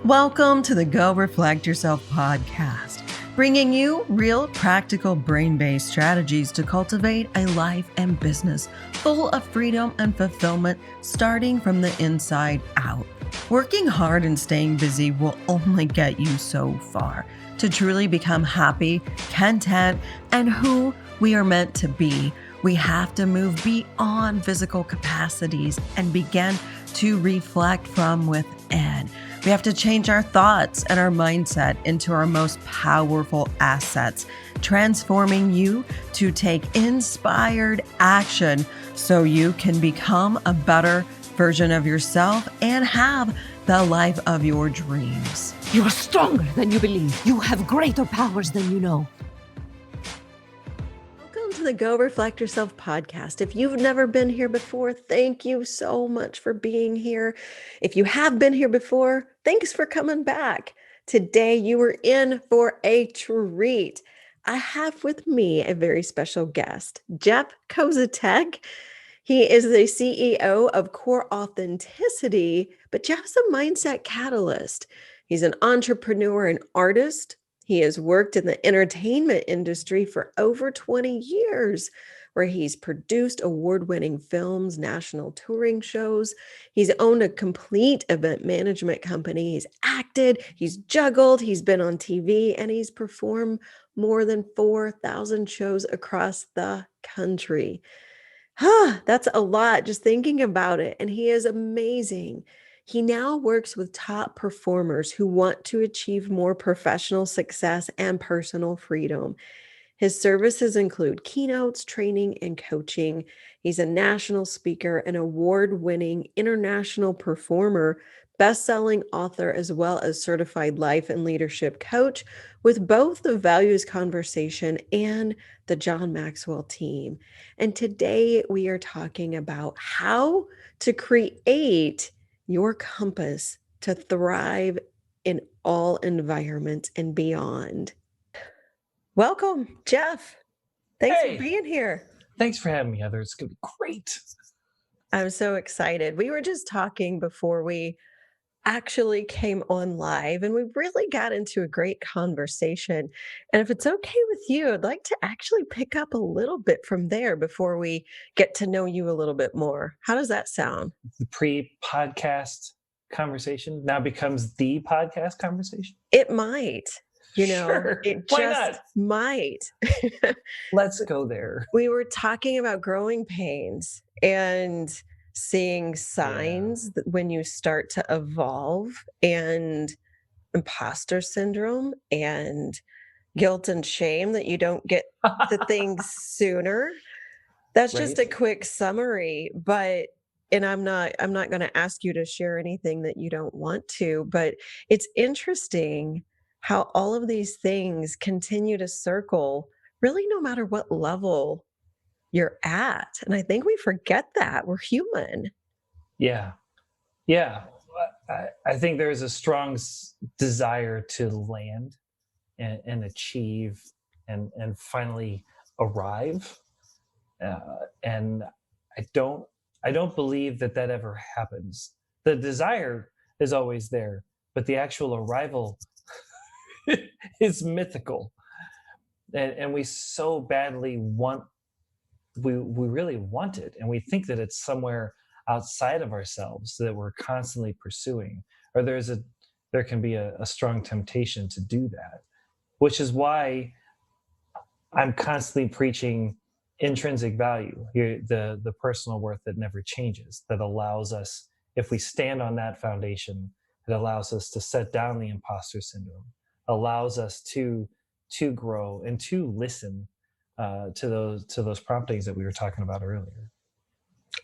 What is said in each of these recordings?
Welcome to the Go Reflect Yourself podcast, bringing you real, practical, brain-based strategies to cultivate a life and business full of freedom and fulfillment, starting from the inside out. Working hard and staying busy will only get you so far. To truly become happy, content, and who we are meant to be, we have to move beyond physical capacities and begin to reflect from within. We have to change our thoughts and our mindset into our most powerful assets, transforming you to take inspired action so you can become a better version of yourself and have the life of your dreams. You are stronger than you believe. You have greater powers than you know. Welcome to the Go Reflect Yourself podcast. If you've never been here before, thank you so much for being here. If you have been here before, thanks for coming back. Today you are in for a treat. I have with me a very special guest, Jeff Koziatek. He is the CEO of Core Authenticity, but Jeff's a mindset catalyst. He's an entrepreneur and artist. He has worked in the entertainment industry for over 20 years, where he's produced award-winning films, national touring shows. He's owned a complete event management company. He's acted, he's juggled, he's been on TV, and he's performed more than 4,000 shows across the country. That's a lot just thinking about it. And he is amazing. He now works with top performers who want to achieve more professional success and personal freedom. His services include keynotes, training, and coaching. He's a national speaker, an award-winning international performer, best-selling author, as well as certified life and leadership coach with both the Values Conversation and the John Maxwell team. And today we are talking about how to create your compass to thrive in all environments and beyond. Welcome, Jeff. Thanks for being here. Thanks for having me, Heather. It's going to be great. I'm so excited. We were just talking before we actually came on live, and we really got into a great conversation. And if it's okay with you, I'd like to actually pick up a little bit from there before we get to know you a little bit more. How does that sound? The pre-podcast conversation now becomes the podcast conversation. It might. Sure. It Why just might. Let's go there. We were talking about growing pains and seeing signs that when you start to evolve, and imposter syndrome and guilt and shame that you don't get the things sooner. That's just a quick summary, and I'm not going to ask you to share anything that you don't want to, but it's interesting how all of these things continue to circle really no matter what level you're at. And I think we forget that we're human. Yeah. I think there's a strong desire to land and achieve and finally arrive. And I don't believe that ever happens. The desire is always there, but the actual arrival is mythical. And we so badly we really want it, and we think that it's somewhere outside of ourselves that we're constantly pursuing, or there can be a strong temptation to do that, which is why I'm constantly preaching intrinsic value, the personal worth that never changes, that allows us, if we stand on that foundation, it allows us to set down the imposter syndrome, allows us to grow and to listen to those promptings that we were talking about earlier.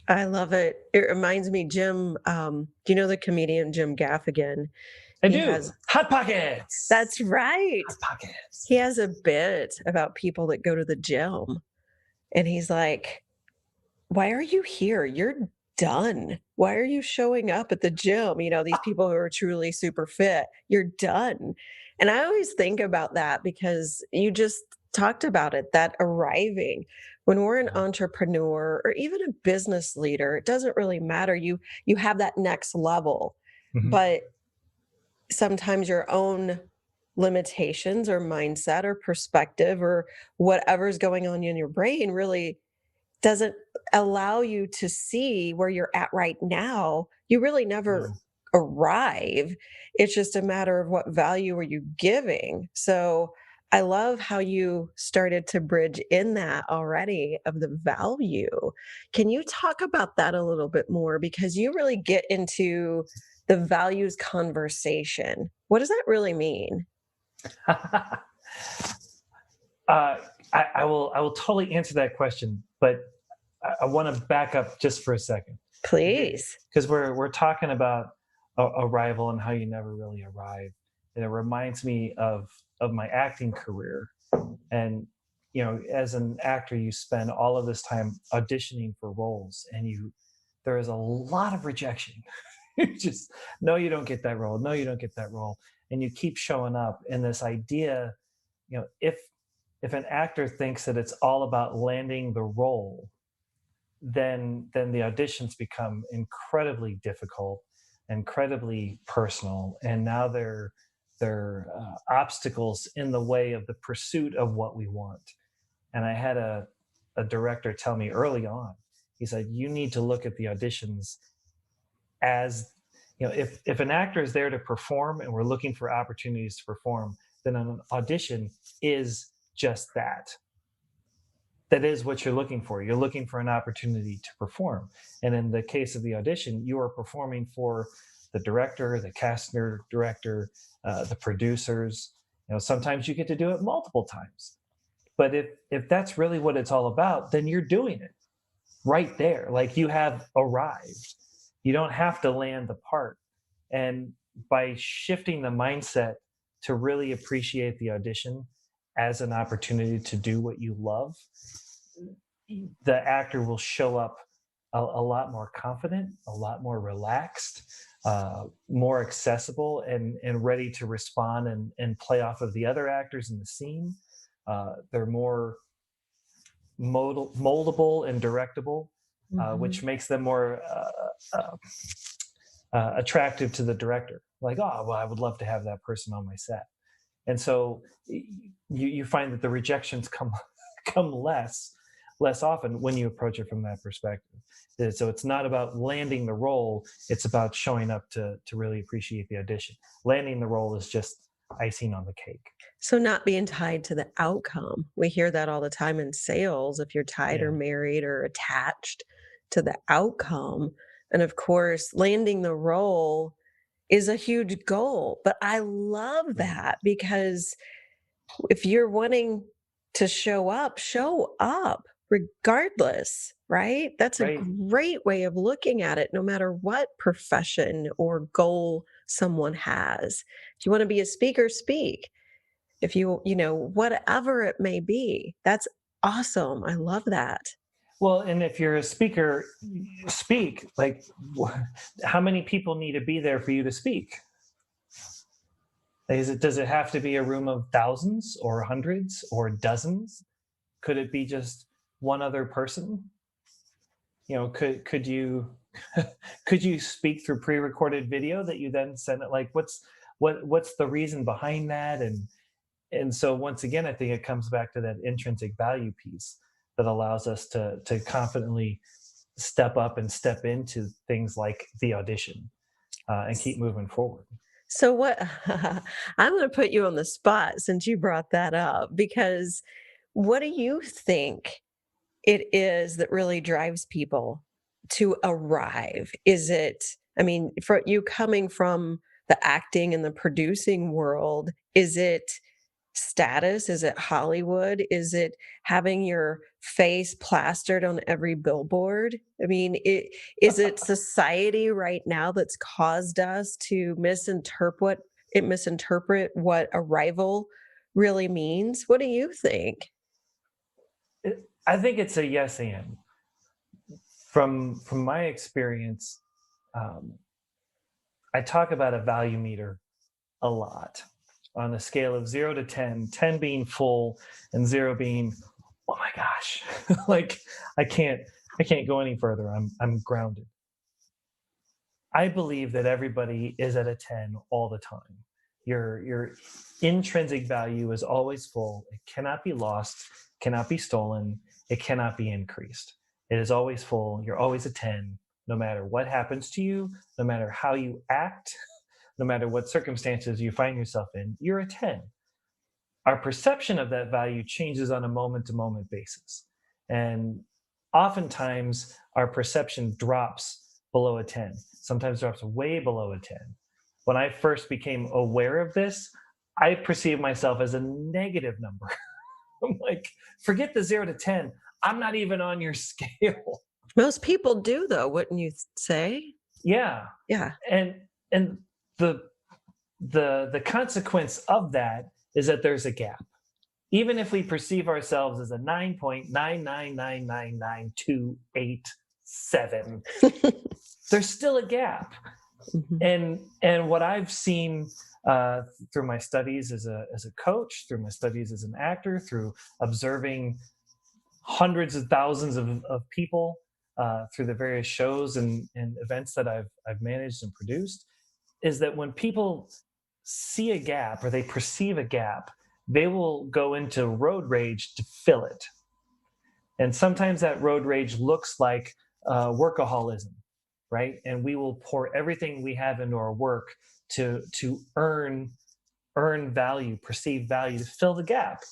I love it. It reminds me, Jim, do you know the comedian Jim Gaffigan? I do. Hot Pockets. That's right. Hot Pockets. He has a bit about people that go to the gym, and he's like, why are you here? You're done. Why are you showing up at the gym? These people who are truly super fit, you're done. And I always think about that because you just talked about it, that arriving. When we're an entrepreneur or even a business leader, it doesn't really matter. You have that next level, but sometimes your own limitations or mindset or perspective or whatever's going on in your brain really doesn't allow you to see where you're at right now. You really never No. arrive. It's just a matter of what value are you giving. So I love how you started to bridge in that already of the value. Can you talk about that a little bit more? Because you really get into the values conversation. What does that really mean? uh, I will totally answer that question, but I want to back up just for a second, Please. because we're talking about arrival and how you never really arrive, and it reminds me of my acting career. And as an actor, you spend all of this time auditioning for roles, and there is a lot of rejection. You just, no, you don't get that role, no, you don't get that role, and you keep showing up. And this idea, if an actor thinks that it's all about landing the role, then the auditions become incredibly difficult, incredibly personal, and now they're obstacles in the way of the pursuit of what we want. And I had a director tell me early on. He said, you need to look at the auditions as, if an actor is there to perform and we're looking for opportunities to perform, then an audition is just that. That is what you're looking for. You're looking for an opportunity to perform. And in the case of the audition, you are performing for the director, the caster director, the producers. Sometimes you get to do it multiple times. But if that's really what it's all about, then you're doing it right there. Like, you have arrived. You don't have to land the part. And by shifting the mindset to really appreciate the audition as an opportunity to do what you love, the actor will show up a lot more confident, a lot more relaxed, more accessible, and ready to respond and play off of the other actors in the scene. They're more moldable and directable, which Mhm. makes them more attractive to the director. Like, oh, well, I would love to have that person on my set. And so you find that the rejections come less often when you approach it from that perspective. So it's not about landing the role, it's about showing up to really appreciate the audition. Landing the role is just icing on the cake. So not being tied to the outcome. We hear that all the time in sales, if you're tied or Yeah, married or attached to the outcome. And of course, landing the role is a huge goal. But I love yeah, that because if you're wanting to show up regardless, right? That's a right. great way of looking at it, no matter what profession or goal someone has. If you want to be a speaker, speak. If whatever it may be, that's awesome. I love that. Well, and if you're a speaker, speak. Like, how many people need to be there for you to speak? Does it have to be a room of thousands or hundreds or dozens? Could it be just one other person? Could you could you speak through pre-recorded video that you then send it? Like, what's the reason behind that? And so once again, I think it comes back to that intrinsic value piece that allows us to confidently step up and step into things like the audition, and keep moving forward. So what I'm going to put you on the spot since you brought that up because what do you think it is that really drives people to arrive? Is it, I mean, for you coming from the acting and the producing world, is it status? Is it Hollywood? Is it having your face plastered on every billboard? I mean, is it society right now that's caused us to misinterpret what arrival really means? What do you think? I think it's a yes and. From my experience, um, I talk about a value meter a lot on a scale of 0 to 10, 10 being full and 0 being, oh my gosh, like I can't I can't go any further. I'm grounded. I believe that everybody is at a 10 all the time. Your intrinsic value is always full. It cannot be lost, cannot be stolen, it cannot be increased. It is always full. You're always a 10, no matter what happens to you, no matter how you act, no matter what circumstances you find yourself in, you're a 10. Our perception of that value changes on a moment to moment basis. And oftentimes our perception drops below a 10, sometimes drops way below a 10. When I first became aware of this, I perceived myself as a negative number. I'm like, forget the 0 to 10. I'm not even on your scale. Most people do, though, wouldn't you say? Yeah. Yeah. And the consequence of that is that there's a gap. Even if we perceive ourselves as a 9.9999287, there's still a gap. Mhm. And what I've seen through my studies as a coach, through my studies as an actor, through observing hundreds of thousands of people through the various shows and events that I've managed and produced, is that when people see a gap or they perceive a gap, they will go into road rage to fill it. And sometimes that road rage looks like workaholism, right? And we will pour everything we have into our work to earn value, perceived value, to fill the gap.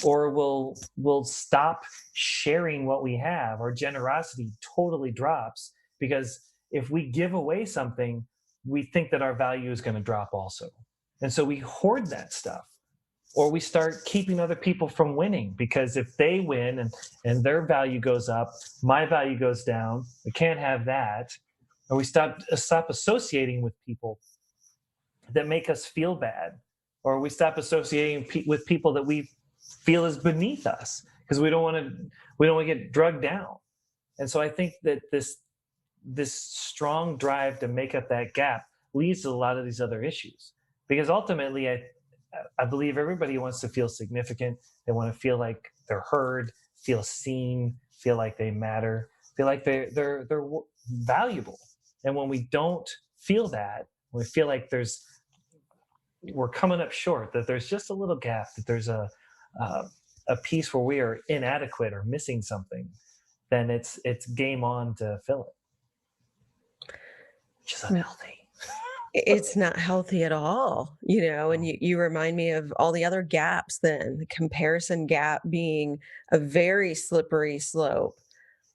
Or we'll stop sharing what we have. Our generosity totally drops, because if we give away something, we think that our value is going to drop also. And so we hoard that stuff. Or we start keeping other people from winning, because if they win and their value goes up, my value goes down. We can't have that. Or we stop associating with people that make us feel bad. Or we stop associating with people that we feel is beneath us, because we don't want to get drugged down. And so I think that this strong drive to make up that gap leads to a lot of these other issues, because ultimately I believe everybody wants to feel significant. They want to feel like they're heard, feel seen, feel like they matter, feel like they're valuable. And when we don't feel that, when we feel like we're coming up short, that there's just a little gap, that there's a piece where we are inadequate or missing something, then it's game on to fill it, which is unhealthy. It's not healthy at all, and you remind me of all the other gaps then, the comparison gap being a very slippery slope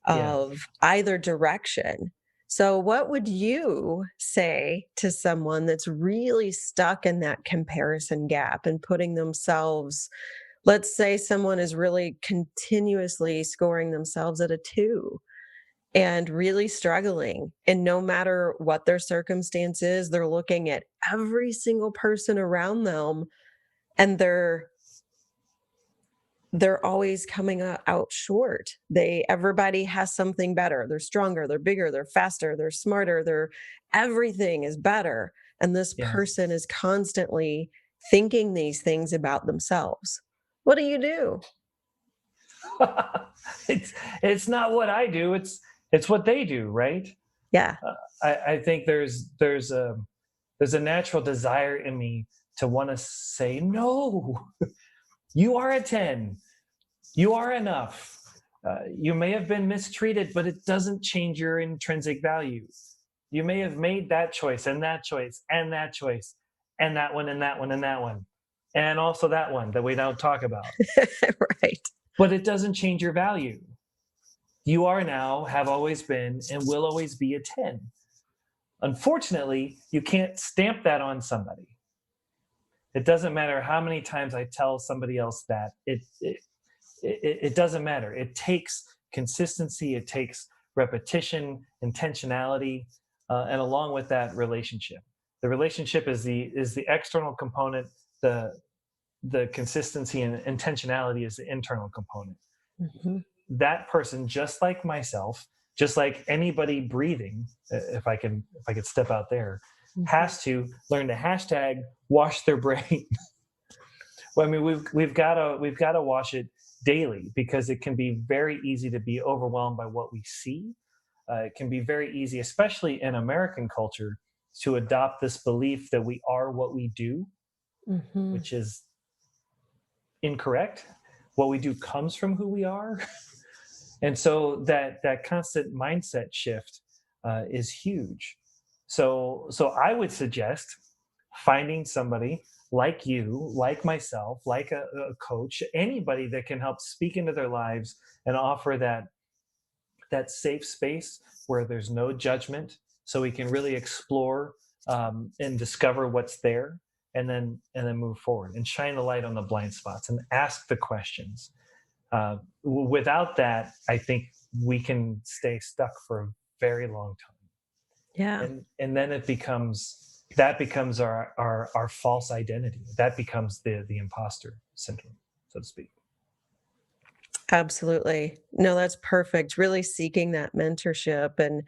Yeah. of either direction. So what would you say to someone that's really stuck in that comparison gap and putting themselves, let's say someone is really continuously scoring themselves at a 2 and really struggling, and no matter what their circumstance is, they're looking at every single person around them, and they're always coming out short. Everybody has something better. They're stronger, they're bigger, they're faster, they're smarter, everything is better. And this Yeah. person is constantly thinking these things about themselves. What do you do? It's not what I do. It's what they do, right? Yeah. I think there's a natural desire in me to want to say, no, you are a 10. You are enough. You may have been mistreated, but it doesn't change your intrinsic value. You may have made that choice and that choice and that choice and that one and that one and that one, and also that one that we don't talk about. Right. But it doesn't change your value. You are now, have always been, and will always be a 10. Unfortunately, you can't stamp that on somebody. It doesn't matter how many times I tell somebody else that. It doesn't matter. It takes consistency. It takes repetition, intentionality, and along with that, relationship. The relationship is the external component. The consistency and intentionality is the internal component. Mm-hmm. That person, just like myself, just like anybody breathing, if I could step out there, Mm-hmm. has to learn to hashtag wash their brain. Well, I mean, we've got to wash it daily, because it can be very easy to be overwhelmed by what we see. It can be very easy, especially in American culture, to adopt this belief that we are what we do. Mhm. which is incorrect. What we do comes from who we are. And so that constant mindset shift is huge. So I would suggest finding somebody like you, like myself, like a coach, anybody that can help speak into their lives and offer that safe space where there's no judgment, so we can really explore and discover what's there, and then move forward and shine the light on the blind spots and ask the questions. Without that, I think we can stay stuck for a very long time, Yeah. and then that becomes our false identity. That becomes the imposter syndrome, so to speak. Absolutely. No, that's perfect. Really seeking that mentorship and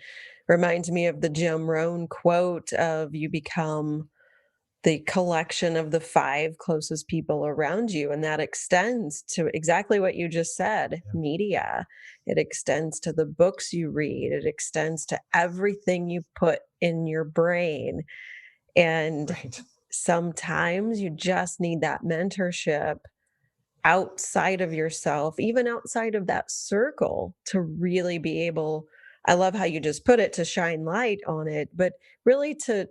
reminds me of the Jim Rohn quote of you become the collection of the 5 closest people around you, and that extends to exactly what you just said, Yeah. media. It extends to the books you read, it extends to everything you put in your brain, and Right. sometimes you just need that mentorship outside of yourself, even outside of that circle to really be able, I love how you just put it, to shine light on it, but really to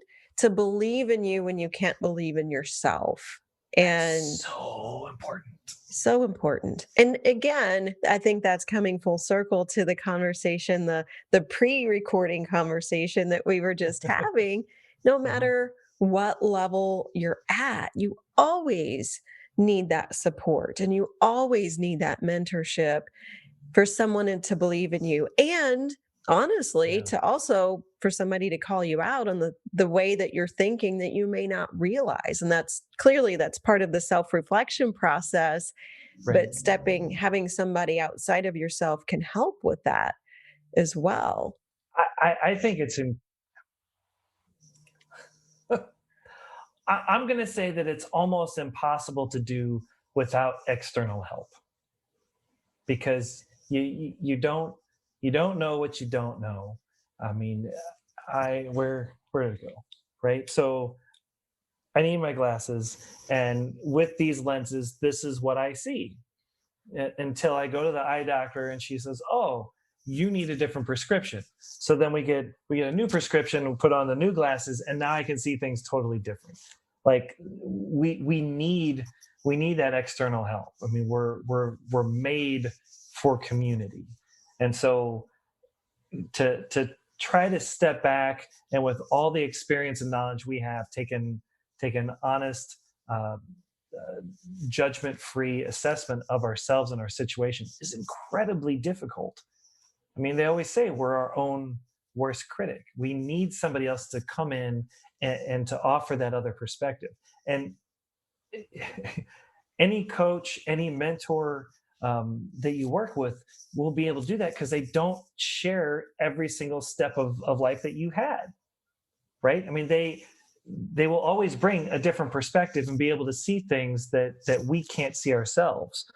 believe in you when you can't believe in yourself. That's And so important. so important. And again, I think that's coming full circle to the conversation, the pre-recording conversation that we were just having. No Mhm. matter what level you're at, you always need that support and you always need that mentorship for someone to believe in you. And honestly, Yeah. to also for somebody to call you out on the way that you're thinking that you may not realize. And that's clearly that's part of the self-reflection process, Right. but having somebody outside of yourself can help with that as well. I think it's in, I'm going to say that it's almost impossible to do without external help, because you don't know what you don't know. I mean, I where did it go? Right. So I need my glasses, and with these lenses, this is what I see. Until I go to the eye doctor and she says, "Oh, you need a different prescription." So then we get a new prescription, we put on the new glasses, and now I can see things totally different. Like we need that external help. I mean, we're made for community, and so to try to step back and with all the experience and knowledge we have, take an honest uh, judgment free assessment of ourselves and our situation is incredibly difficult. I mean, they always say we're our own worst critic. We need somebody else to come in and to offer that other perspective. And any coach, any mentor that you work with will be able to do that because they don't share every single step of life that you had, right? I mean, they will always bring a different perspective and be able to see things that we can't see ourselves.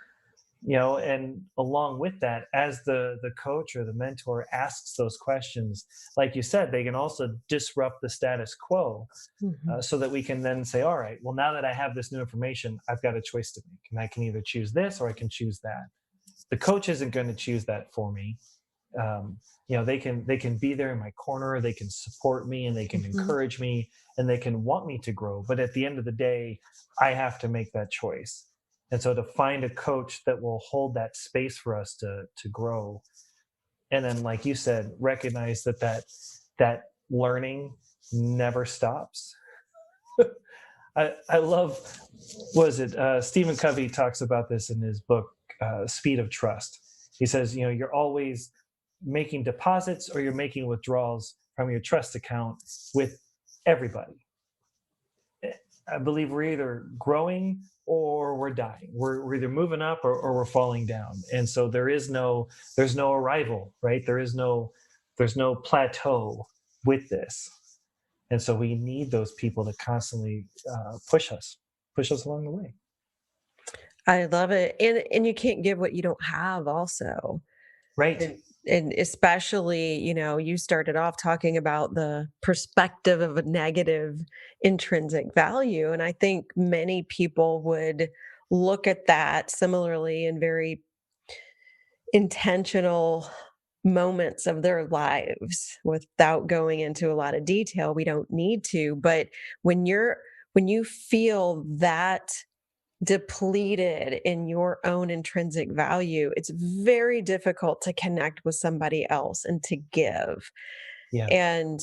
And along with that, as the coach or the mentor asks those questions, like you said, they can also disrupt the status quo, Mhm. so that we can then say, all right, well, now that I have this new information, I've got a choice to make, and I can either choose this or I can choose that. The coach isn't going to choose that for me. They can be there in my corner, they can support me, and they can Mhm. encourage me, and they can want me to grow, but at the end of the day, I have to make that choice. And so to find a coach that will hold that space for us to grow, and then, like you said, recognize that learning never stops. I love, was it Stephen Covey talks about this in his book, Speed of Trust. He says, you're always making deposits or you're making withdrawals from your trust account with everybody. I believe we're either growing or we're dying. We're either moving up or we're falling down. And so there's no arrival, right? There's no plateau with this. And so we need those people to constantly push us along the way. I love it. And you can't give what you don't have also. Right. And And especially, you started off talking about the perspective of a negative intrinsic value. And I think many people would look at that similarly in very intentional moments of their lives without going into a lot of detail. We don't need to, but when you feel that depleted in your own intrinsic value, it's very difficult to connect with somebody else and to give. Yeah. And,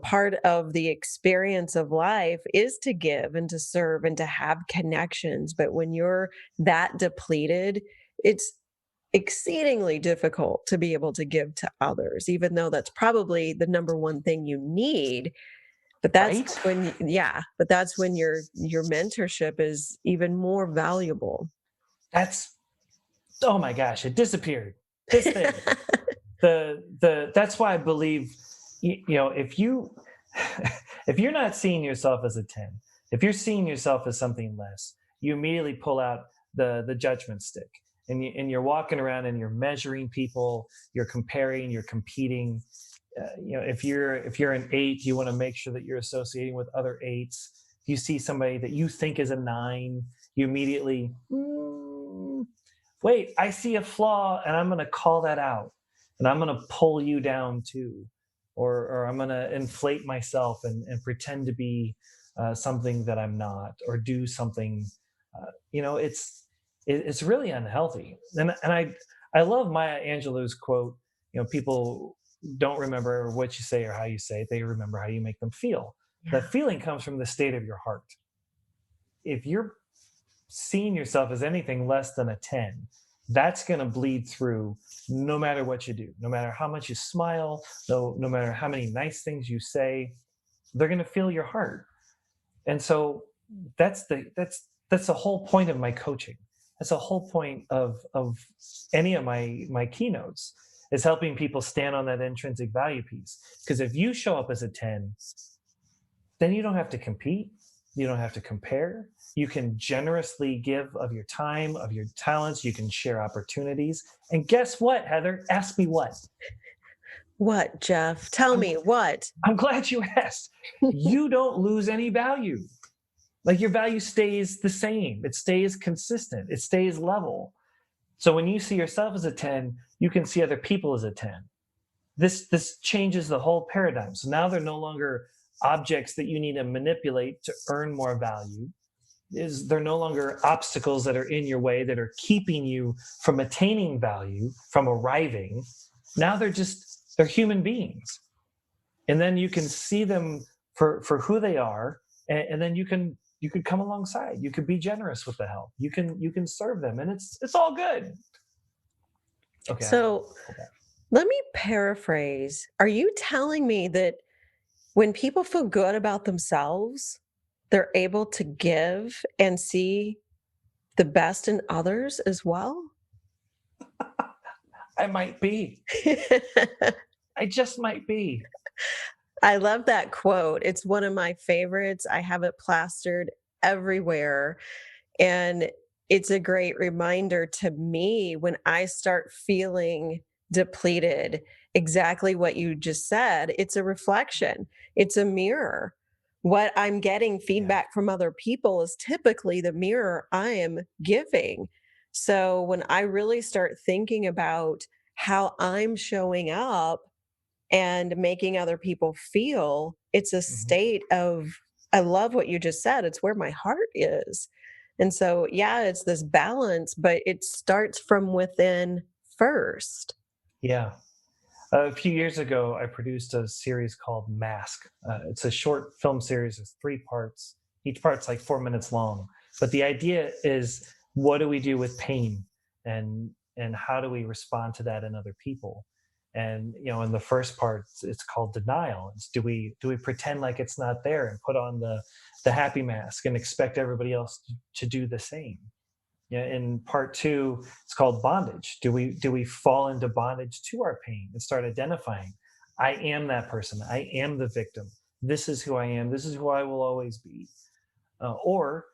part of the experience of life is to give and to serve and to have connections. But when you're that depleted, it's exceedingly difficult to be able to give to others, even though that's probably the number one thing you need. But that's Right? when, yeah, but that's when your mentorship is even more valuable. That's, oh my gosh, it disappeared. This thing. That's why I believe, if you if you're not seeing yourself as a 10, if you're seeing yourself as something less, you immediately pull out the judgment stick, and you're walking around and you're measuring people, you're comparing, you're competing. If you're an 8, you want to make sure that you're associating with other 8s. If you see somebody that you think is a 9, you immediately, wait, I see a flaw, and I'm going to call that out, and I'm going to pull you down too, or I'm going to inflate myself and pretend to be something that I'm not, or do something. It's really unhealthy. And I love Maya Angelou's quote. People don't remember what you say or how you say it; they remember how you make them feel. Yeah. That feeling comes from the state of your heart. If you're seeing yourself as anything less than a 10, that's going to bleed through no matter what you do, no matter how much you smile, no matter how many nice things you say, they're going to feel your heart. And so that's the whole point of my coaching. That's the whole point of any of my keynotes, is helping people stand on that intrinsic value piece. Because if you show up as a 10, then you don't have to compete. You don't have to compare. You can generously give of your time, of your talents. You can share opportunities. And guess what, Heather? Ask me what. What, Jeff? Tell me what. I'm glad you asked. You don't lose any value. Like, your value stays the same. It stays consistent. It stays level. So when you see yourself as a 10, you can see other people as a 10. This changes the whole paradigm. So now they're no longer objects that you need to manipulate to earn more value. They're no longer obstacles that are in your way, that are keeping you from attaining value, from arriving. Now they're human beings. And then you can see them for who they are, and then you could come alongside. You could be generous with the help. You can serve them, and it's all good. Okay. So let me paraphrase. Are you telling me that when people feel good about themselves, they're able to give and see the best in others as well? I might be. I just might be. I love that quote. It's one of my favorites. I have it plastered everywhere. And it's a great reminder to me when I start feeling depleted, exactly what you just said. It's a reflection, it's a mirror. What I'm getting feedback from other people is typically the mirror I am giving. So when I really start thinking about how I'm showing up and making other people feel, it's a Mhm. state of, I love what you just said, it's where my heart is. And so, yeah, it's this balance, but it starts from within first. Yeah. A few years ago, I produced a series called Mask. It's a short film series. It's 3 parts. Each part's like 4 minutes long. But the idea is, what do we do with pain, and how do we respond to that in other people? And in the first part, it's called denial. It's, do we pretend like it's not there and put on the happy mask and expect everybody else to do the same? Yeah, in part 2, it's called bondage. Do we fall into bondage to our pain and start identifying, I am that person. I am the victim. This is who I am. This is who I will always be. Or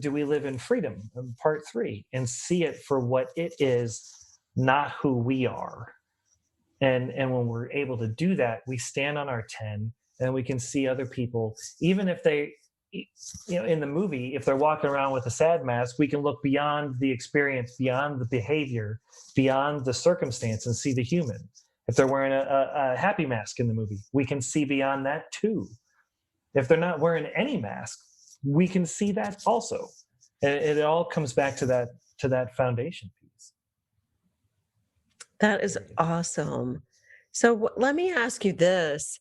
do we live in freedom, in part 3, and see it for what it is, not who we are? And when we're able to do that, we stand on our 10 and we can see other people, even if they, in the movie, if they're walking around with a sad mask, we can look beyond the experience, beyond the behavior, beyond the circumstance, and see the human. If they're wearing a happy mask in the movie, we can see beyond that too. If they're not wearing any mask, we can see that also. And it all comes back to that foundation piece. That is awesome. So let me ask you this.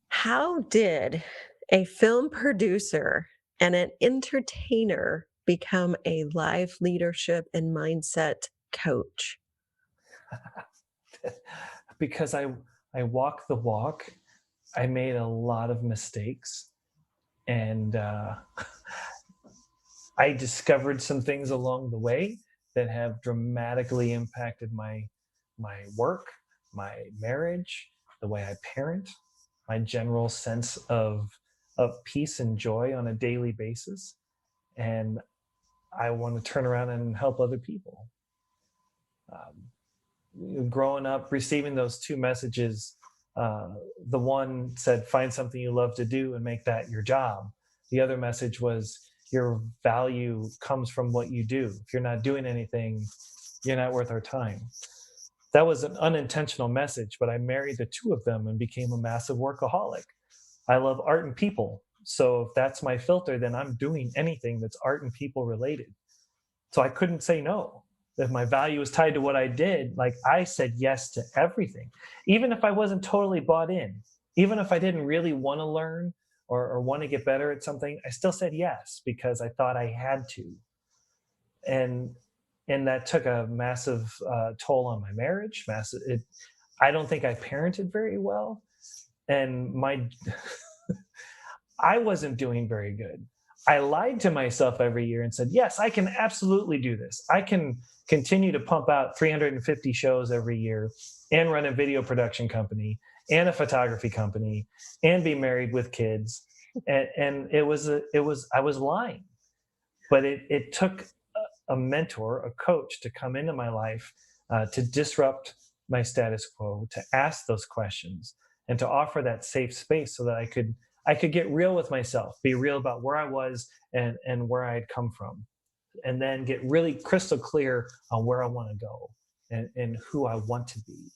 How did a film producer and an entertainer become a life leadership and mindset coach? Because I walk the walk. I made a lot of mistakes, and I discovered some things along the way that have dramatically impacted my work, my marriage, the way I parent, my general sense of peace and joy on a daily basis. And I want to turn around and help other people. Growing up, receiving those two messages, the one said, find something you love to do and make that your job. The other message was, your value comes from what you do. If you're not doing anything, you're not worth our time. That was an unintentional message, but I married the two of them and became a massive workaholic. I love art and people. So if that's my filter, then I'm doing anything that's art and people related. So I couldn't say no. If my value was tied to what I did, like, I said yes to everything, even if I wasn't totally bought in, even if I didn't really want to learn or want to get better at something, I still said yes because I thought I had to. And that took a massive toll on my marriage. I don't think I parented very well, and I wasn't doing very good. I lied to myself every year and said, yes, I can absolutely do this. I can continue to pump out 350 shows every year and run a video production company and a photography company and be married with kids. And I was lying, but it took a mentor, a coach, to come into my life, to disrupt my status quo, to ask those questions, and to offer that safe space so that I could get real with myself, be real about where I was and where I had come from, and then get really crystal clear on where I want to go and who I want to be,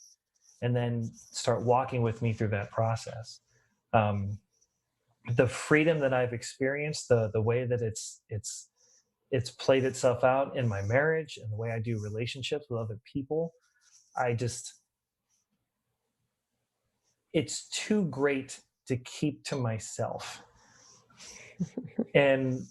and then start walking with me through that process. The freedom that I've experienced, the way that it's played itself out in my marriage and the way I do relationships with other people, it's too great to keep to myself. and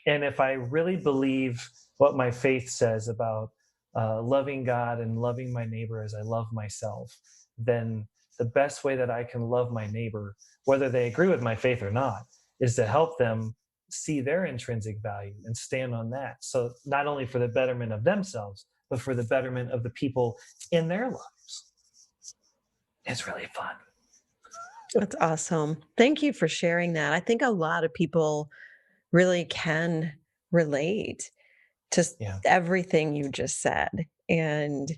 if I really believe what my faith says about loving God and loving my neighbor as I love myself, then the best way that I can love my neighbor, whether they agree with my faith or not, is to help them see their intrinsic value and stand on that. So not only for the betterment of themselves, but for the betterment of the people in their lives. It's really fun. That's awesome. Thank you for sharing that. I think a lot of people really can relate to everything you just said. And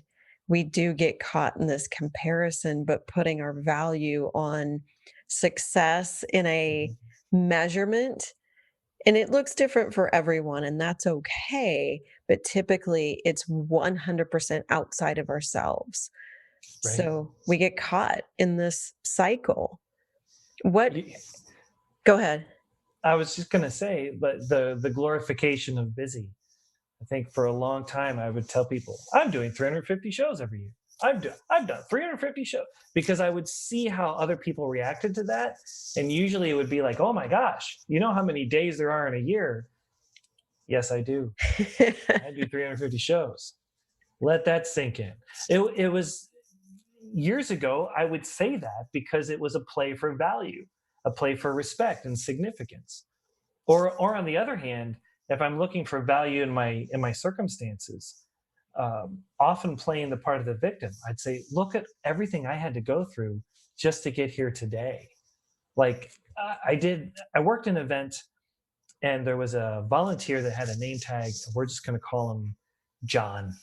we do get caught in this comparison, but putting our value on success in a measurement. And it looks different for everyone, and that's okay. But typically, it's 100% outside of ourselves. Right. So we get caught in this cycle. Go ahead. I was just going to say, but the glorification of busy. I think for a long time I would tell people, I'm doing 350 shows every year. I've done 350 shows, because I would see how other people reacted to that. And usually it would be like, oh my gosh, you know how many days there are in a year? Yes, I do. I do 350 shows. Let that sink in. It was years ago, I would say that because it was a play for value, a play for respect and significance. Or on the other hand, if I'm looking for value in my circumstances, often playing the part of the victim, I'd say, look at everything I had to go through just to get here today. Like I worked an event, and there was a volunteer that had a name tag. We're just going to call him John.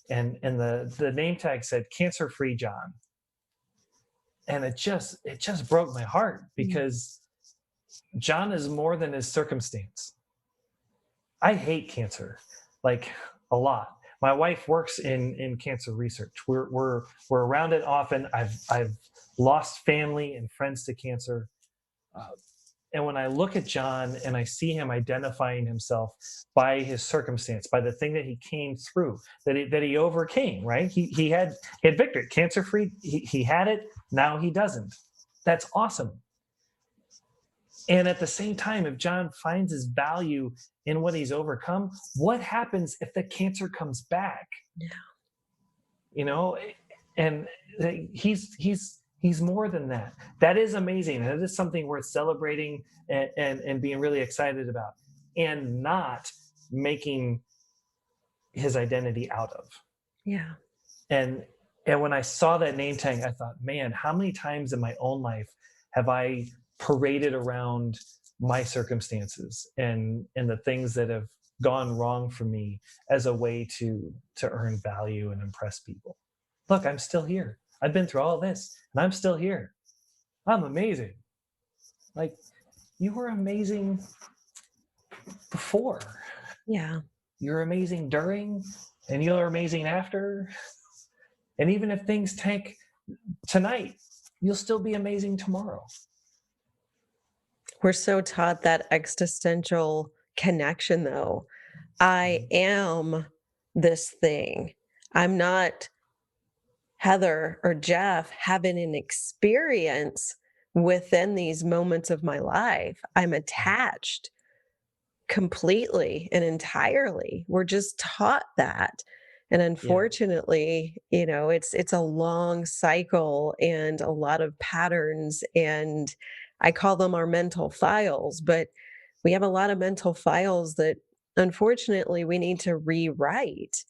and the name tag said cancer free John. And it just broke my heart, because John is more than his circumstance. I hate cancer, like, a lot. My wife works in cancer research. We're around it often. I've lost family and friends to cancer. And when I look at John and I see him identifying himself by his circumstance, by the thing that he came through, that he overcame, right? He had victory, cancer free. He had it. Now he doesn't. That's awesome. And at the same time, if John finds his value in what he's overcome, what happens if the cancer comes back? Yeah. You know, and he's more than that. That is amazing. That is something worth celebrating and being really excited about, and not making his identity out of. Yeah. And when I saw that name tag, I thought, man, how many times in my own life have I paraded around my circumstances and the things that have gone wrong for me as a way to earn value and impress people? Look, I'm still here. I've been through all this, and I'm still here. I'm amazing. Like, you were amazing before. Yeah. You're amazing during, and you're amazing after. And even if things tank tonight, you'll still be amazing tomorrow. We're so taught that existential connection, though. I am this thing. I'm not Heather or Jeff having an experience within these moments of my life. I'm attached completely and entirely. We're just taught that. And unfortunately, it's a long cycle and a lot of patterns, and I call them our mental files, but we have a lot of mental files that unfortunately we need to rewrite.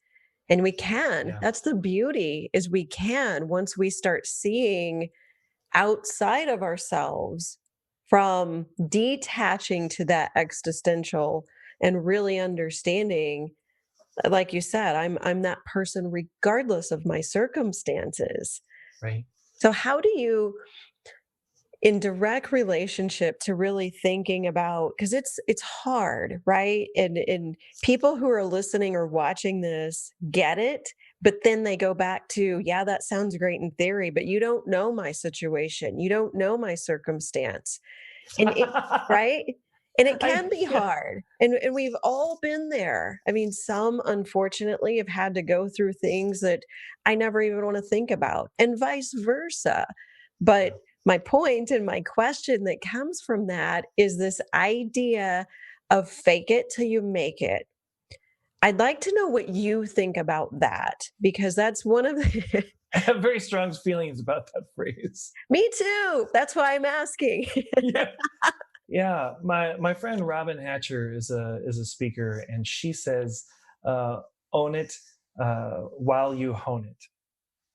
And we can. Yeah. That's the beauty, is we can, once we start seeing outside of ourselves, from detaching to that existential and really understanding, like you said, I'm that person regardless of my circumstances. Right. So how do you, in direct relationship to really thinking about, because it's hard, right? And people who are listening or watching this get it, but then they go back to, yeah, that sounds great in theory, but you don't know my situation, you don't know my circumstance, and right, and it can be hard, and we've all been there. I mean, some unfortunately have had to go through things that I never even want to think about, and vice versa. But my point and my question that comes from that is this idea of fake it till you make it. I'd like to know what you think about that, because that's one of the I have very strong feelings about that phrase. Me too. That's why I'm asking. Yeah. Yeah, my friend Robin Hatcher is a speaker, and she says, "Own it while you hone it."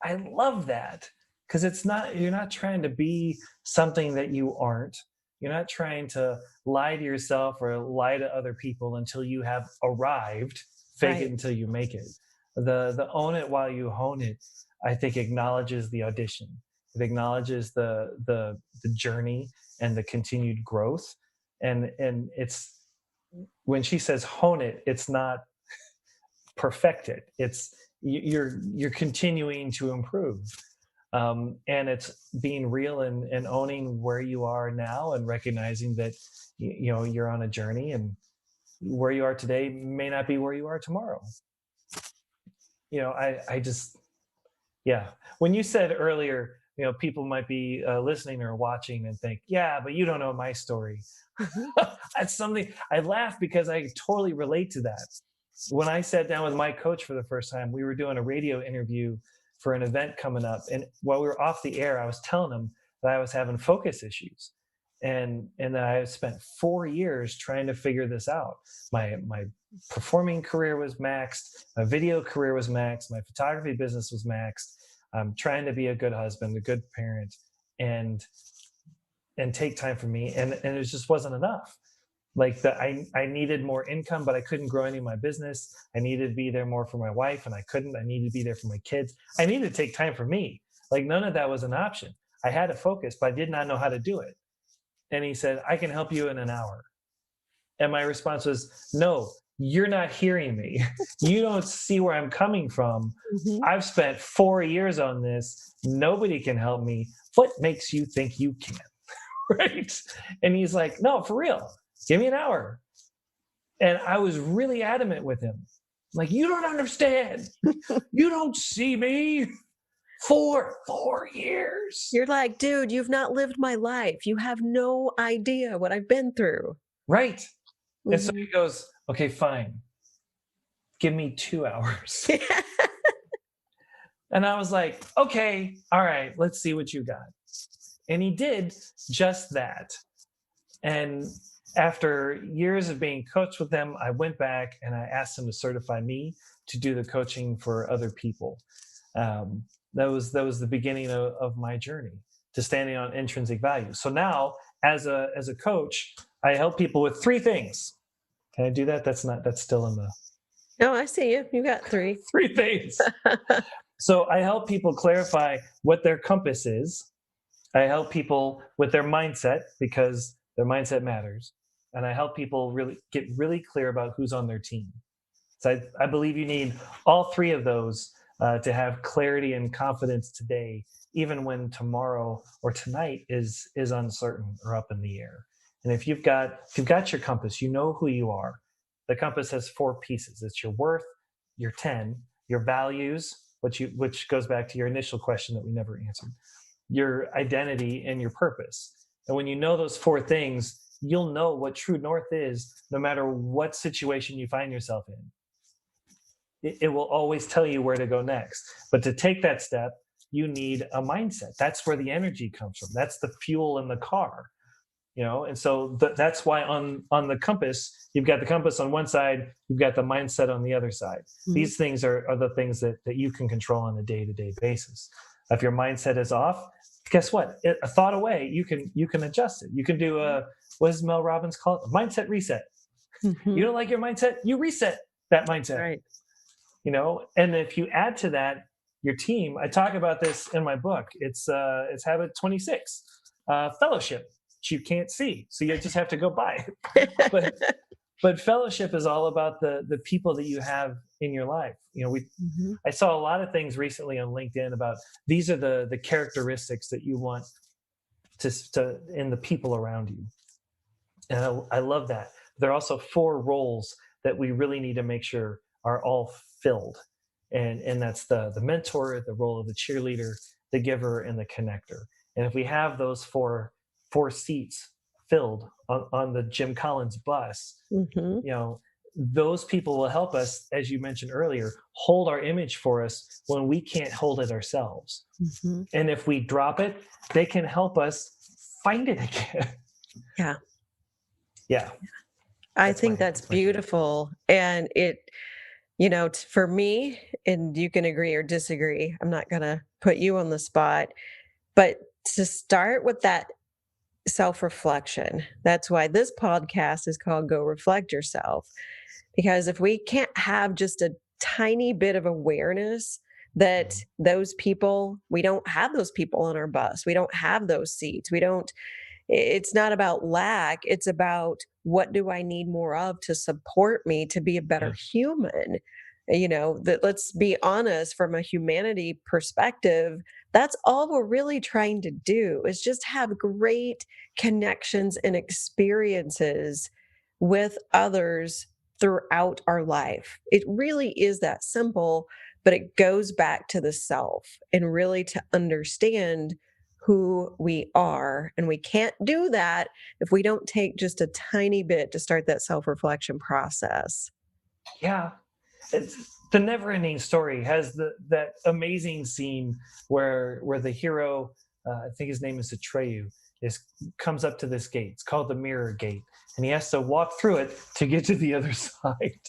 I love that, because you're not trying to be something that you aren't. You're not trying to lie to yourself or lie to other people until you have arrived. Fake it Right. until you make it. The own it while you hone it, I think, acknowledges the audition. It acknowledges the journey and the continued growth. And it's, when she says hone it, it's not perfect it. It's you're continuing to improve. And it's being real and owning where you are now, and recognizing that you're on a journey, and where you are today may not be where you are tomorrow. I just, yeah. When you said earlier, people might be listening or watching and think, yeah, but you don't know my story. That's something I laugh, because I totally relate to that. When I sat down with my coach for the first time, we were doing a radio interview for an event coming up. And while we were off the air, I was telling him that I was having focus issues. And that I spent 4 years trying to figure this out. My performing career was maxed. My video career was maxed. My photography business was maxed. I'm trying to be a good husband, a good parent, and take time for me. And it just wasn't enough. Like I needed more income, but I couldn't grow any of my business. I needed to be there more for my wife, and I couldn't. I needed to be there for my kids. I needed to take time for me. Like none of that was an option. I had to focus, but I did not know how to do it. And he said, I can help you in an hour. And my response was, no, you're not hearing me. You don't see where I'm coming from. Mhm. I've spent 4 years on this. Nobody can help me. What makes you think you can? Right? And he's like, no, for real. Give me an hour. And I was really adamant with him. Like, you don't understand. You don't see me. 4 years. You're like, dude, you've not lived my life. You have no idea what I've been through. Right. And so Mhm. he goes, okay, fine. Give me 2 hours. And I was like, okay, all right, let's see what you got. And he did just that. And after years of being coached with them, I went back and I asked him to certify me to do the coaching for other people. That was the beginning of my journey to standing on intrinsic value. So now, as a coach, I help people with 3 things. Can I do that? That's still in the No, I see you. You got 3. 3 things. So I help people clarify what their compass is. I help people with their mindset because their mindset matters. And I help people really get really clear about who's on their team. So I believe you need all 3 of those to have clarity and confidence today, even when tomorrow or tonight is uncertain or up in the air. And if you've got your compass, you know who you are. The compass has 4 pieces. It's your worth, your 10, your values, which goes back to your initial question that we never answered, your identity, and your purpose. And when you know those 4 things, you'll know what true north is, no matter what situation you find yourself in. It will always tell you where to go next. But to take that step, you need a mindset. That's where the energy comes from. That's the fuel in the car. And so that's why on the compass, you've got the compass on one side, you've got the mindset on the other side. Mhm. These things are the things that you can control on a day-to-day basis. If your mindset is off, guess what? A thought away, you can adjust it. You can do what does Mel Robbins call it? A mindset reset. Mhm. You don't like your mindset, you reset that mindset. Right. And if you add to that your team, I talk about this in my book. It's habit 26, fellowship, which you can't see, so you just have to go by it. But fellowship is all about the people that you have in your life. Mhm. I saw a lot of things recently on LinkedIn about these are the characteristics that you want to in the people around you. And I love that. There are also 4 roles that we really need to make sure are all filled. And that's the mentor, the role of the cheerleader, the giver, and the connector. And if we have those four seats filled on the Jim Collins bus, Mhm. those people will help us, as you mentioned earlier, hold our image for us when we can't hold it ourselves. Mhm. And if we drop it, they can help us find it again. Yeah. Yeah. I think that's my take. beautiful. And for me, and you can agree or disagree, I'm not going to put you on the spot, but to start with that self reflection, that's why this podcast is called Go Reflect Yourself. Because if we can't have just a tiny bit of awareness that we don't have those people on our bus, we don't have those seats, it's not about lack, it's about what do I need more of to support me to be a better Yeah. human. That, let's be honest, from a humanity perspective, that's all we're really trying to do is just have great connections and experiences with others throughout our life. It really is that simple, but it goes back to the self and really to understand who we are. And we can't do that if we don't take just a tiny bit to start that self reflection process. Yeah. It's the never-ending story has that amazing scene where the hero, I think his name is Atreyu, comes up to this gate. It's called the Mirror Gate, and he has to walk through it to get to the other side.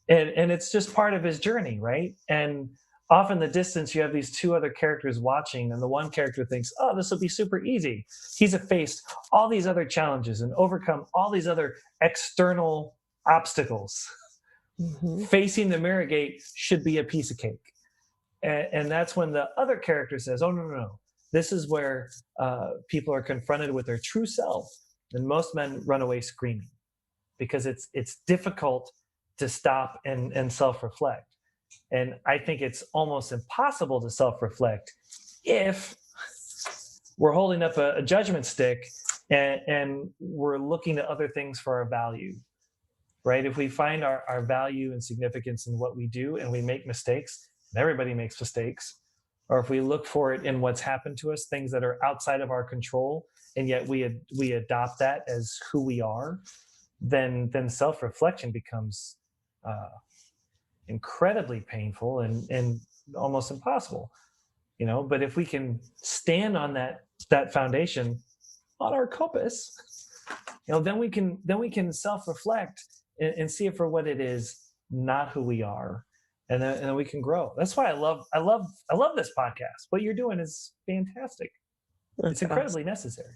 And it's just part of his journey, right? And off in the distance, you have these two other characters watching, and the one character thinks, oh, this will be super easy. He's faced all these other challenges and overcome all these other external obstacles. Mm-hmm. Facing the mirror gate should be a piece of cake. And that's when the other character says, oh, no, no, no. This is where people are confronted with their true self. And most men run away screaming because it's difficult to stop and self-reflect. And I think it's almost impossible to self-reflect if we're holding up a judgment stick and we're looking to other things for our value, right? If we find our value and significance in what we do and we make mistakes, and everybody makes mistakes, or if we look for it in what's happened to us, things that are outside of our control, and yet we adopt that as who we are, then self-reflection becomes incredibly painful and almost impossible, you know. But if we can stand on that foundation, on our compass, you know, then we can self-reflect and see it for what it is, not who we are, and then we can grow. That's why I love this podcast. What you're doing is fantastic. That's It's incredibly awesome. necessary.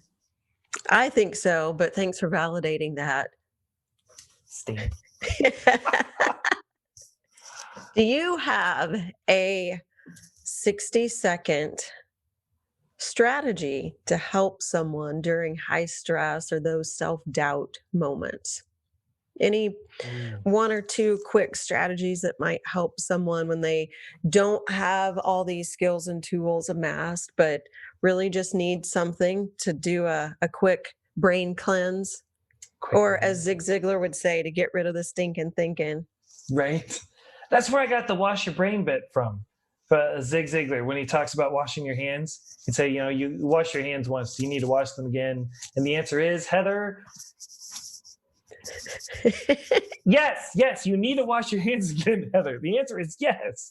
I think so, but thanks for validating that. Stan. Do you have a 60-second strategy to help someone during high stress or those self-doubt moments? Any one or two quick strategies that might help someone when they don't have all these skills and tools amassed, but really just need something to do a quick brain cleanse? Quick Or one. as Zig Ziglar would say, to get rid of the stinking thinking. Right? That's where I got the wash your brain bit from. Zig Ziglar, when he talks about washing your hands, he'd say, you know, you wash your hands once, you need to wash them again. And the answer is, Heather, yes, you need to wash your hands again, Heather. The answer is yes.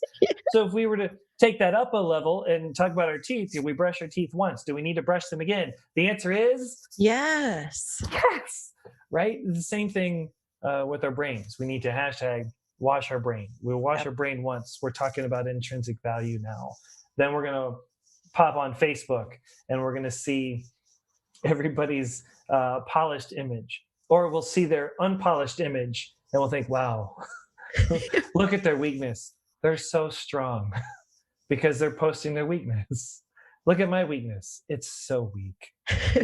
So if we were to take that up a level and talk about our teeth, we brush our teeth once. Do we need to brush them again? The answer is Yes. yes. Right? The same thing with our brains. We need to hashtag wash our brain. We'll wash our brain once. We're talking about intrinsic value now. Then we're going to pop on Facebook and we're going to see everybody's polished image. Or we'll see their unpolished image and we'll think, wow, look at their weakness. They're so strong because they're posting their weakness. Look at my weakness. It's so weak.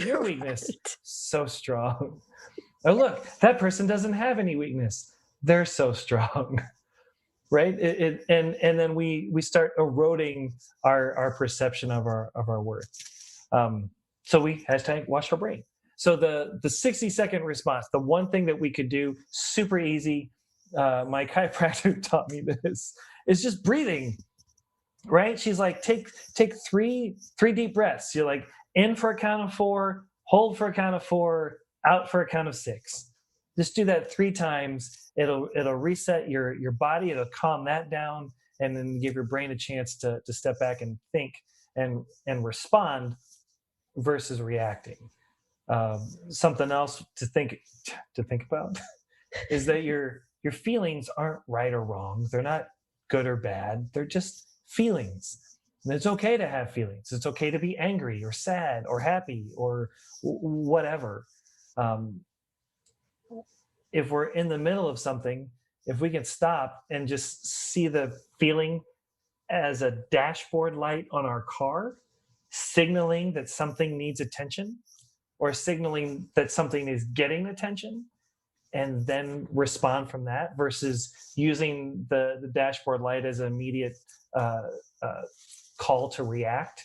Your weakness, so strong. Oh, look, that person doesn't have any weakness. They're so strong. Right? And then we start eroding our perception of our worth. So we hashtag wash our brain. So the 60-second response, the one thing that we could do super easy, my chiropractor taught me this, is just breathing. Right? She's like, take three deep breaths. You're like, in for a count of 4, hold for a count of 4, out for a count of 6. Just do that 3 times. It'll reset your body. It'll calm that down, and then give your brain a chance to step back and think and respond versus reacting. Something else to think about is that your feelings aren't right or wrong. They're not good or bad. They're just feelings. And it's okay to have feelings. It's okay to be angry or sad or happy or whatever. If we're in the middle of something, if we can stop and just see the feeling as a dashboard light on our car, signaling that something needs attention or signaling that something is getting attention, and then respond from that versus using the dashboard light as an immediate call to react,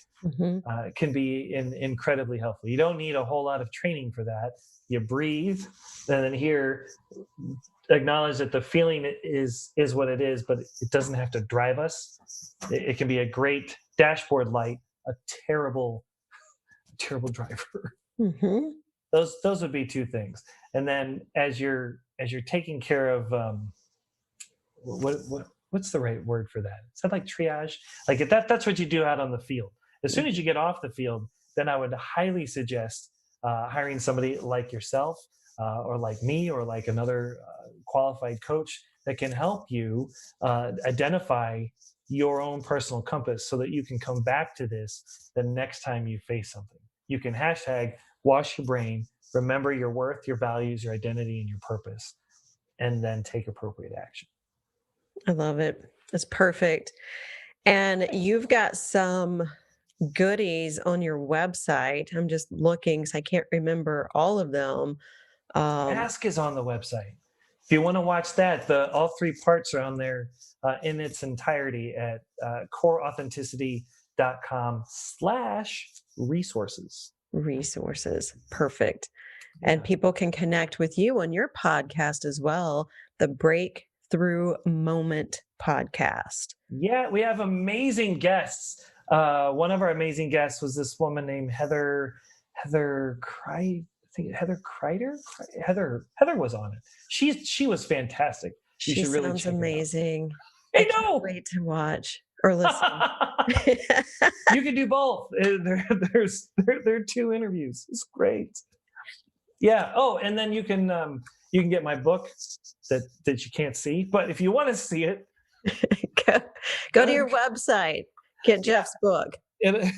can be incredibly helpful. You don't need a whole lot of training for that. You breathe, and then here acknowledge that the feeling is what it is, but it doesn't have to drive us. It can be a great dashboard light, a terrible driver. Mm-hmm. Those would be 2 things. And then as you're taking care of what's the right word for that? Is that like triage? Like if that's what you do out on the field. As soon as you get off the field, then I would highly suggest hiring somebody like yourself or like me or like another qualified coach that can help you identify your own personal compass so that you can come back to this the next time you face something. You can hashtag wash your brain, remember your worth, your values, your identity, and your purpose, and then take appropriate action. I love it. That's perfect. And you've got some goodies on your website. I'm just looking because I can't remember all of them. Ask is on the website. If you want to watch that, all 3 parts are on there in its entirety at coreauthenticity.com/resources. Resources. Perfect. And people can connect with you on your podcast as well, the Breakthrough Moment podcast. Yeah, we have amazing guests. One of our amazing guests was this woman named Heather Crider. Heather was on it. She was fantastic. You She should really sounds check her out. amazing. I can't know. wait to watch or listen. You can do both. There are 2 interviews. It's great. Yeah. Oh, and then you can get my book that you can't see, but if you want to see it, go to your website. Get Jeff's book.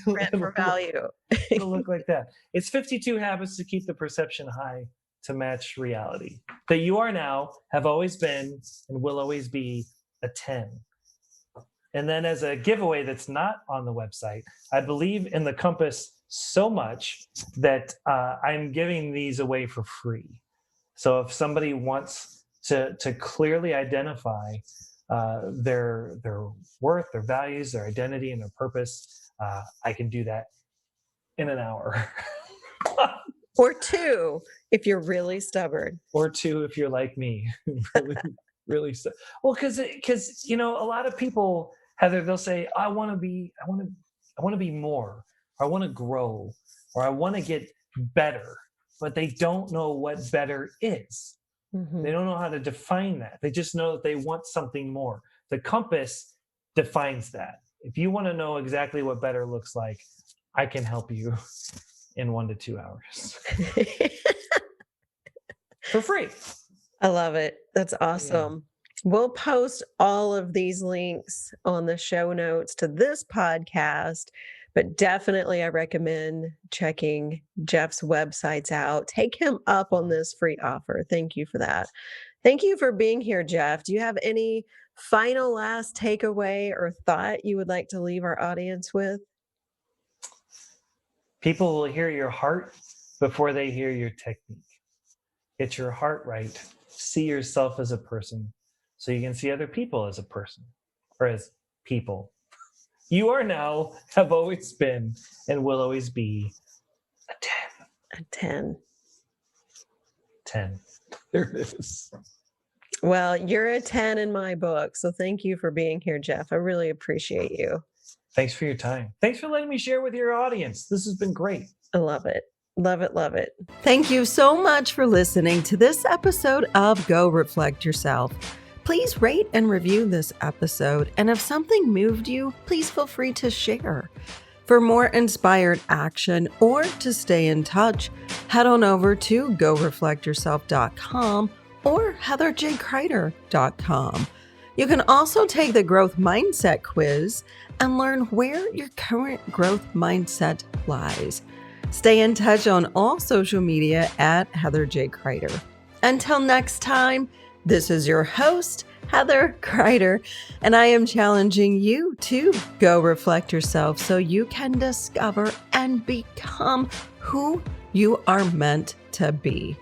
Rent for value. It'll look like that. It's 52 Habits to Keep the Perception High to Match Reality. That you are now, have always been, and will always be a 10. And then as a giveaway that's not on the website, I believe in the compass so much that I'm giving these away for free. So if somebody wants to clearly identify their worth, their values, their identity, and their purpose, I can do that in an hour. Or 2 if you're really stubborn. Or 2 if you're like me. really well, because a lot of people, Heather, they'll say, I want to be more, or I want to grow, or I want to get better, but they don't know what better is. Mm-hmm. They don't know how to define that. They just know that they want something more. The compass defines that. If you want to know exactly what better looks like, I can help you in 1 to 2 hours. For free. I love it. That's awesome. Yeah. We'll post all of these links on the show notes to this podcast, but definitely I recommend checking Jeff's websites out. Take him up on this free offer. Thank you for that. Thank you for being here, Jeff. Do you have any final last takeaway or thought you would like to leave our audience with? People will hear your heart before they hear your technique. Get your heart right. See yourself as a person so you can see other people as a person or as people. You are now, have always been, and will always be a 10. A 10. 10. There it is. Well, you're a 10 in my book. So thank you for being here, Jeff. I really appreciate you. Thanks for your time. Thanks for letting me share with your audience. This has been great. I love it. Love it. Love it. Thank you so much for listening to this episode of Go Reflect Yourself. Please rate and review this episode. And if something moved you, please feel free to share. For more inspired action or to stay in touch, head on over to GoReflectYourself.com or HeatherJCrider.com. You can also take the growth mindset quiz and learn where your current growth mindset lies. Stay in touch on all social media at Heather J. Crider. Until next time, this is your host, Heather Crider, and I am challenging you to go reflect yourself so you can discover and become who you are meant to be.